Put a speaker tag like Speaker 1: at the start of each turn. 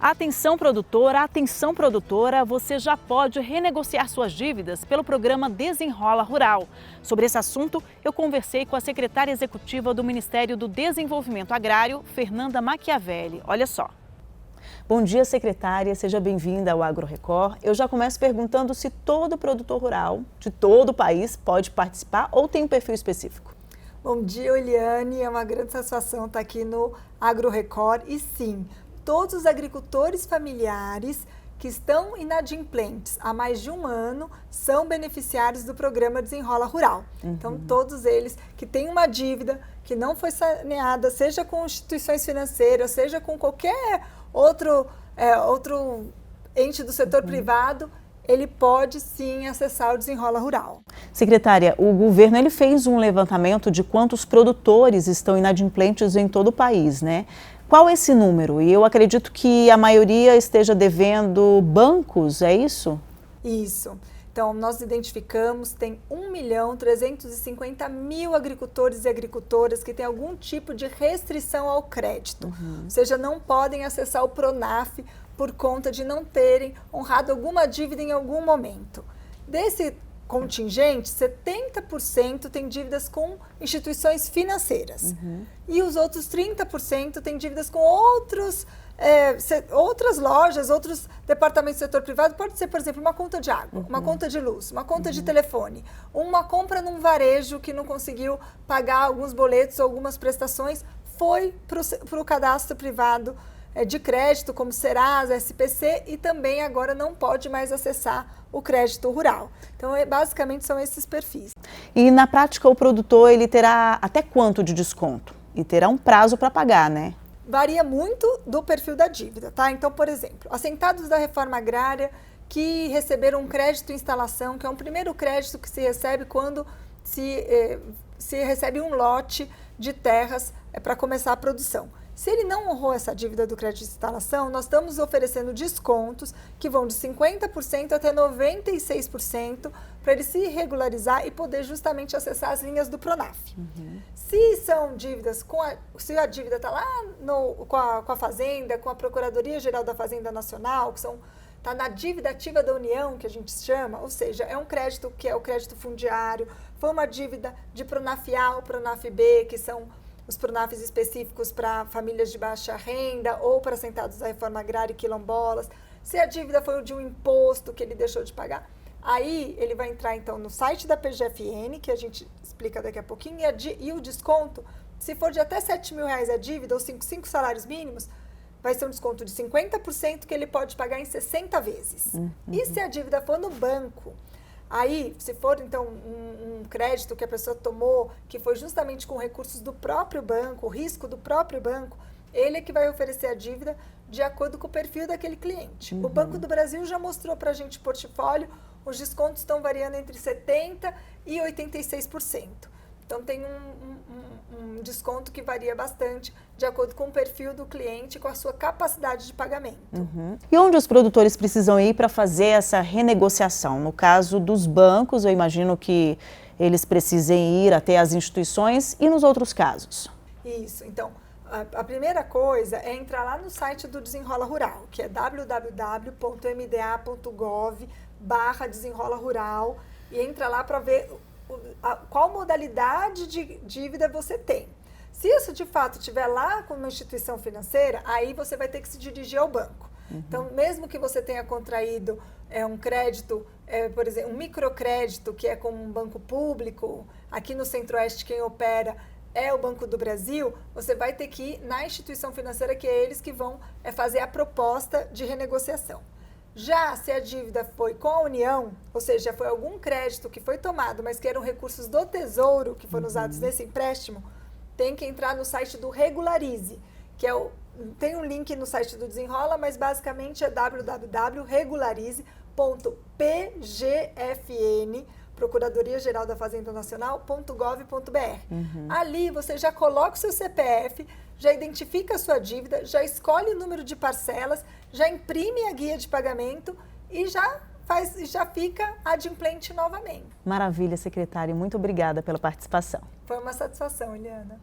Speaker 1: Atenção produtora, você já pode renegociar suas dívidas pelo programa Desenrola Rural. Sobre esse assunto, eu conversei com a secretária executiva do Ministério do Desenvolvimento Agrário, Fernanda Machiavelli. Olha só. Bom dia, secretária, seja bem-vinda ao AgroRecord. Eu já começo perguntando se todo produtor rural de todo o país pode participar ou tem um perfil específico.
Speaker 2: Bom dia, Eliane, é uma grande satisfação estar aqui no AgroRecord e sim, todos os agricultores familiares que estão inadimplentes há mais de um ano são beneficiários do programa Desenrola Rural. Então, todos eles que têm uma dívida que não foi saneada, seja com instituições financeiras, seja com qualquer outro ente do setor privado, ele pode sim acessar o Desenrola Rural.
Speaker 1: Secretária, o governo ele fez um levantamento de quantos produtores estão inadimplentes em todo o país, né? Qual é esse número? E eu acredito que a maioria esteja devendo bancos, é isso?
Speaker 2: Isso. Então, nós identificamos, tem 1.350.000 agricultores e agricultoras que têm algum tipo de restrição ao crédito. Ou seja, não podem acessar o Pronaf por conta de não terem honrado alguma dívida em algum momento. Desse contingente, 70% tem dívidas com instituições financeiras. E os outros 30% têm dívidas com outras lojas, outros departamentos do setor privado. Pode ser, por exemplo, uma conta de água, uma conta de luz, uma conta de telefone, uma compra num varejo que não conseguiu pagar alguns boletos ou algumas prestações, foi para o cadastro privado de crédito, como Serasa, SPC, e também agora não pode mais acessar o crédito rural. Então, basicamente, são esses perfis.
Speaker 1: E na prática, o produtor ele terá até quanto de desconto? E terá um prazo para pagar, né?
Speaker 2: Varia muito do perfil da dívida, tá? Então, por exemplo, assentados da reforma agrária que receberam um crédito em instalação, que é um primeiro crédito que se recebe quando se recebe um lote de terras para começar a produção. Se ele não honrou essa dívida do crédito de instalação, nós estamos oferecendo descontos que vão de 50% até 96% para ele se regularizar e poder justamente acessar as linhas do Pronaf. Se são dívidas, se a dívida está lá com a Fazenda, com a Procuradoria-Geral da Fazenda Nacional, que está na dívida ativa da União, que a gente chama, ou seja, é um crédito que é o crédito fundiário, foi uma dívida de Pronaf A ou Pronaf B, que são os Pronafs específicos para famílias de baixa renda ou para assentados da reforma agrária e quilombolas. Se a dívida foi de um imposto que ele deixou de pagar, aí ele vai entrar então no site da PGFN, que a gente explica daqui a pouquinho, e o desconto, se for de até R$7.000 a dívida ou 5 salários mínimos, vai ser um desconto de 50% que ele pode pagar em 60 vezes. E se a dívida for no banco, aí, se for, então, um crédito que a pessoa tomou, que foi justamente com recursos do próprio banco, o risco do próprio banco, ele é que vai oferecer a dívida de acordo com o perfil daquele cliente. O Banco do Brasil já mostrou para a gente o portfólio, os descontos estão variando entre 70% e 86%. Então, tem um desconto que varia bastante de acordo com o perfil do cliente e com a sua capacidade de pagamento.
Speaker 1: E onde os produtores precisam ir para fazer essa renegociação? No caso dos bancos, eu imagino que eles precisem ir até as instituições, e nos outros casos?
Speaker 2: Isso. Então, a primeira coisa é entrar lá no site do Desenrola Rural, que é www.mda.gov/Desenrola Rural, e entra lá para ver qual modalidade de dívida você tem. Se isso de fato estiver lá com uma instituição financeira, aí você vai ter que se dirigir ao banco. Então, mesmo que você tenha contraído um crédito, por exemplo, um microcrédito, que é com um banco público, aqui no Centro-Oeste quem opera é o Banco do Brasil, você vai ter que ir na instituição financeira, que é eles que vão fazer a proposta de renegociação. Já se a dívida foi com a União, ou seja, foi algum crédito que foi tomado, mas que eram recursos do Tesouro que foram usados nesse empréstimo, tem que entrar no site do Regularize, que tem um link no site do Desenrola, mas basicamente é www.regularize.pgfn, Procuradoria-Geral da Fazenda Nacional.gov.br. Ali você já coloca o seu CPF, já identifica a sua dívida, já escolhe o número de parcelas, já imprime a guia de pagamento e já fica adimplente novamente.
Speaker 1: Maravilha, secretária. Muito obrigada pela participação.
Speaker 2: Foi uma satisfação, Eliana.